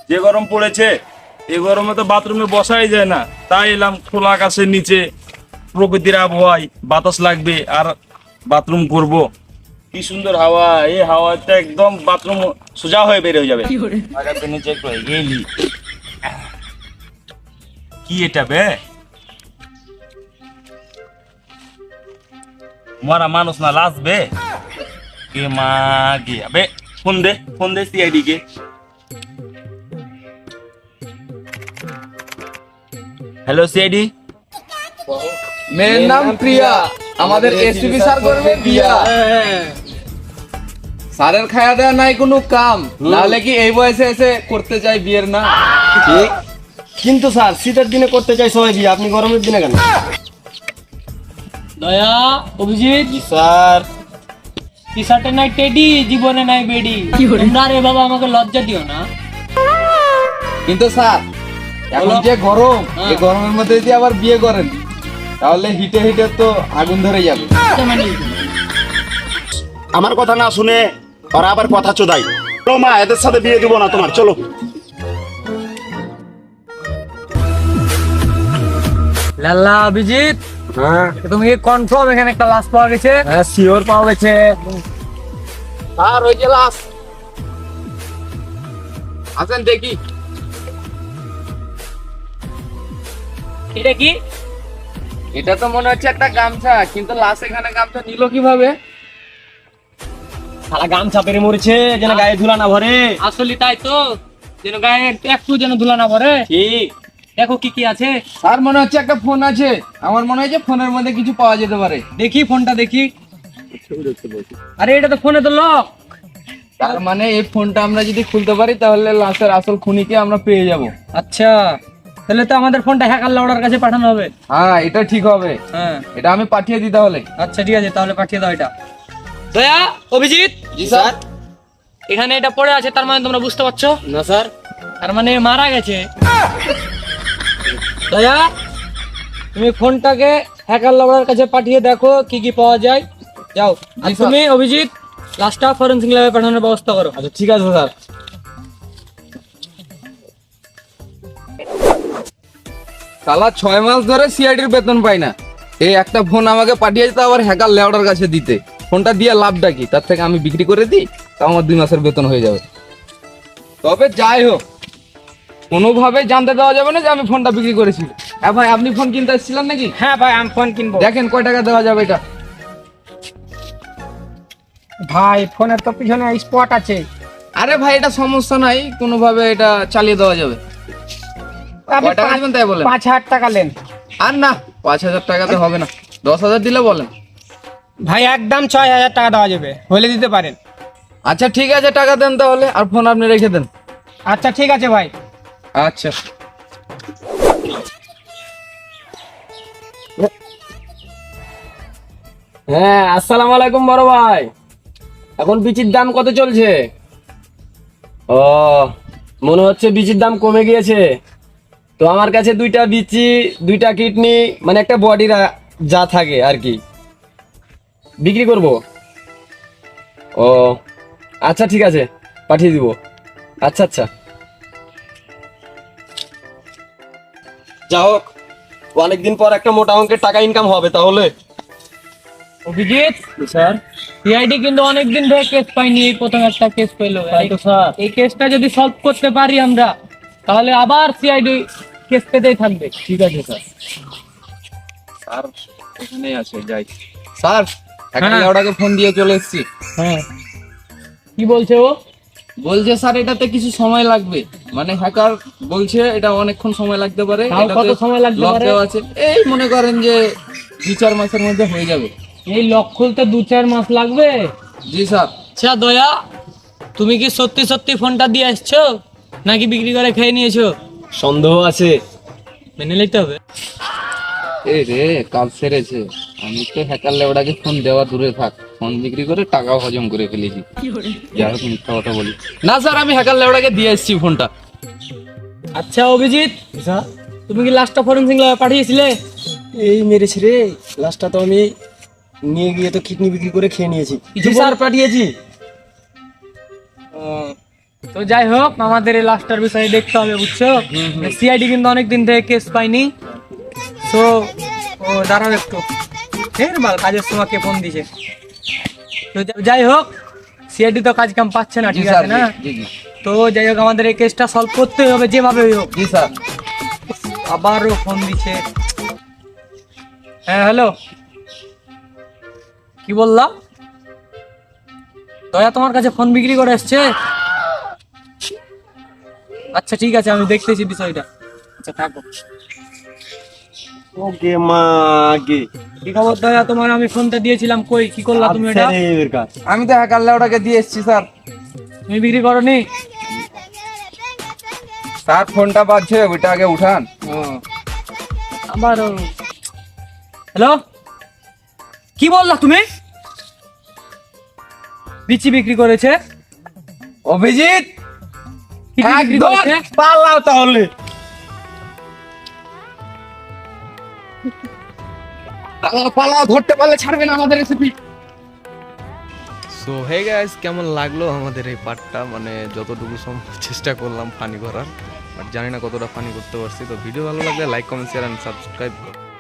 যে গরম পড়েছে, এই গরমে তো বাথরুমে বসাই যায় না, তাই এলাম খোলা আকাশের নিচে প্রকৃতির আবহাওয়ায় বাতাস লাগবে আর বাথরুম করব। কি সুন্দর হাওয়া, এই হাওয়াতে একদম বাথরুম সোজা হয়ে বের হয়ে যাবে। আগাতে নিচে একটু গেলি কি এটা বে, মরা মানুষ না লাসবে কে মা গে আবে। ফোন দে সিআইডি কে। Hello CID. মেয়ের নাম প্রিয়া, আমাদের এসপি স্যার করবে বিয়া। স্যারের খায়া দেয়া নাই কোনো কাম, নাহলে কি এই বয়সে এসে করতে চাই বিয়ের না? ঠিক, কিন্তু স্যার শীতের দিনে করতে চাই সবাই বিয়ে, আপনি গরমের দিনে কেন? দয়া, অভিজিৎ, স্যার টি শার্টে নাই টেডি, জীবনে নাই বেডি। তোমরা রে বাবা আমাকে লজ্জা দিও না। কিন্তু স্যার এখন যে গরম, এই গরমের মধ্যে যদি আবার বিয়ে করেন তাহলে হিটে হিটে তো আগুন ধরে যাবে। আমার কথা না শুনে ওরা আবার কথা চোদাই। চলো মা, এদের সাথে বিয়ে দিব না তোমার, চলো। লাল্লা অভিজিৎ, হ্যাঁ তুমি কি কনফার্ম এখানে একটা লাশ পাওয়া গেছে? হ্যাঁ শিওর পাওয়া গেছে। আর ওই যে লাশ, আসেন দেখি। এটা কি? এটা তো মনে হচ্ছে একটা গামছা, কিন্তু লাশ এখানে গামছা নিল কিভাবে? শালা গামছা পেরে মরেছে যেন গায়ে ধুলা না ভরে। আসলে তাই তো, যেন গায়ে একটু যেন ধুলা না পড়ে। ঠিক। দেখো কি কি আছে। স্যার মনে হচ্ছে একটা ফোন আছে, আমার মনে হয় যে ফোনের মধ্যে কিছু পাওয়া যেতে পারে। দেখি ফোনটা দেখি। আরে এটা তো ফোনে তো লক। তার মানে এই ফোনটা আমরা যদি খুলতে পারি তাহলে লাশের আসল খুনিকে আমরা পেয়ে যাব। আচ্ছা, তাহলে তো আমাদের ফোনটা হ্যাকার লাউডার কাছে পাঠানো হবে। হ্যাঁ এটা ঠিক হবে, হ্যাঁ এটা আমি পাঠিয়ে দিই তাহলে। আচ্ছা ঠিক আছে, তাহলে পাঠিয়ে দাও এটা। দয়া, অভিজিৎ, জি স্যার। এখানে এটা পড়ে আছে, তার মানে তোমরা বুঝতে পারছো না স্যার। তার মানে মারা গেছে। দয়া, তুমি ফোনটাকে হ্যাকার লাউডার কাছে পাঠিয়ে দেখো কি কি পাওয়া যায়। যাও। আর জি, স্যার। তুমি অভিজিৎ লাস্টটা ফরেনসিক ল্যাবে পাঠানোর ব্যবস্থা করো। আচ্ছা ঠিক আছে স্যার। সালা 6 মাস ধরে সিআইডির বেতন পাই না, এই একটা ফোন আমাকে পাঠিয়ে দিতে আবার হ্যাকার লেওয়ার কাছে দিতে। ফোনটা দিয়ে লাভটা কি? তার থেকে আমি বিক্রি করে দিই, তাও আমার 2 মাসের বেতন হয়ে যাবে। তবে যাই হোক, কোনোভাবে জানতে দেওয়া যাবে না যে আমি ফোনটা বিক্রি করেছি। হ্যাঁ ভাই, আপনি ফোন কিনতে এসেছিলেন নাকি? হ্যাঁ ভাই, আমি ফোন কিনবো। দেখেন কয় টাকা দেওয়া যাবে এটা। ভাই ফোনের তো পিছনে স্পট আছে। আরে ভাই এটা সমস্যা নাই, কোনোভাবে এটা চালিয়ে দেওয়া যাবে। কয় টাকা দিবেন তাই বলেন? 5,000 টাকা নেন। আর না, 5,000 টাকাতে হবে না, 10,000 দিলে বলেন। ভাই একদম 6,000 টাকা দেওয়া যাবে, হলে দিতে পারেন। আচ্ছা ঠিক আছে, টাকা দেন তাহলে, আর ফোন আপনি রেখে দেন। আচ্ছা ঠিক আছে ভাই। আচ্ছা। হ্যাঁ আসসালামু আলাইকুম বড় ভাই। এখন বিচির দাম কত চলছে? ও মনে হচ্ছে বিচির দাম কমে গিয়েছে। তো আমার কাছে 2টা বিচি, 2টা কিডনি, মানে একটা বডি যা থাকে আর কি বিক্রি করব। ও আচ্ছা ঠিক আছে, পাঠিয়ে দিব। আচ্ছা আচ্ছা, যা হোক অনেকদিন পর একটা মোটা অঙ্কের টাকা ইনকাম হবে তাহলে। অভিজিৎ স্যার। সিআইডি কিন্তু অনেকদিন ধরে কেস পাইনি, এই প্রথম একটা কেস পেলো। তাই তো স্যার। এই কেসটা যদি সলভ করতে পারি আমরা, তাহলে আবার সিআইডি কেস পেতেই থাকবে। ঠিক আছে স্যার। স্যার এখানেই আছে, যাই। স্যার একটা হ্যাঁ। লেওড়াকে ফোন দিয়ে চলে এসেছি। হ্যাঁ, কি বলছে ও? বলছে স্যার এটাতে কিছু সময় লাগবে, মানে হ্যাকার বলছে এটা অনেকক্ষণ সময় লাগতে পারে। তাও এটাতে কত সময় লাগতে লক পারে? দেওয়া আছে, এই মনে করেন যে 2-4 মাসের মধ্যে হয়ে যাবে। এই লক খুলতে 2-4 মাস লাগবে? জি স্যার। আচ্ছা দয়া, তুমি কি সত্যি সত্যি ফোনটা দিয়ে আসছো নাকি বিক্রি করে খেয়ে নিয়েছো? সন্দেহ আছে। মেনে নিতে হবে। এই রে কাজ সেরেছে, আমি তো হ্যাকার লেওড়াকে ফোন দেওয়া দূরে থাক, ফোন বিক্রি করে টাকাও হজম করে ফেলেছি। যাই হোক মিথ্যা কথা বলি না স্যার, আমি হ্যাকার লেওড়াকে দিয়ে এসেছি ফোনটা। আচ্ছা অভিজিৎ, তুমি কি লাস্টটা ফরেনসিক ল্যাবে পাঠিয়েছিলে? এই মেরেছে রে, লাস্টটা তো আমি নিয়ে গিয়ে তো কিডনি বিক্রি করে খেয়ে নিয়েছি। কিছু জি স্যার পাঠিয়েছি। তো যাই হোক, আমাদের এই লাস্টার বিষয়ে দেখতে হবে, বুঝছো? সিআইডি কিন্তু অনেকদিন থেকে কেস পাইনি। তো ও দাঁড়াও একটু, ফের বাল কাজের সময় কে ফোন দিছে। তো যাই হোক, সিআইডি তো কাজ কাম পাচ্ছে না, জি ঠিক স্যার, আছে না? জি জি তো যাই হোক, আমাদের এই কেসটা সলভ করতেই হবে যেভাবে হোক। জি স্যার। আবারও ফোন দিছে। হ্যাঁ হ্যালো, কি বললা? দয়া তোমার কাছে ফোন বিক্রি করে এসছে? আচ্ছা ঠিক আছে, আমি দেখতেছি বিষয়টা। আচ্ছা থাকো। ওকে মা আগে কি খবর দয়া, তোমার আমি ফোনটা দিয়েছিলাম, কই কি করলা তুমি এটা? আমি তো হ্যাকার লেওটাকে দিয়ে এসেছি স্যার। তুমি বিক্রি করনি? স্যার ফোনটা বাজছে, ওইটা আগে উঠান। আবার হ্যালো, কি বললা তুমি? বিচি বিক্রি করেছে? অভিজিৎ, কি কি বিক্রি একদম করেছে? পালাও তাহলে। পালাও পালাও, ধরতে পারলে ছাড়বেন আমাদের রেসিপি। সো হে গাইস, কেমন লাগলো আমাদের এই পার্টটা? মানে যতটুকু সম্ভব চেষ্টা করলাম ফানি করার, বাট জানি না কতটা ফানি করতে পারছি। তো ভিডিও ভালো লাগলে like, comment, share and subscribe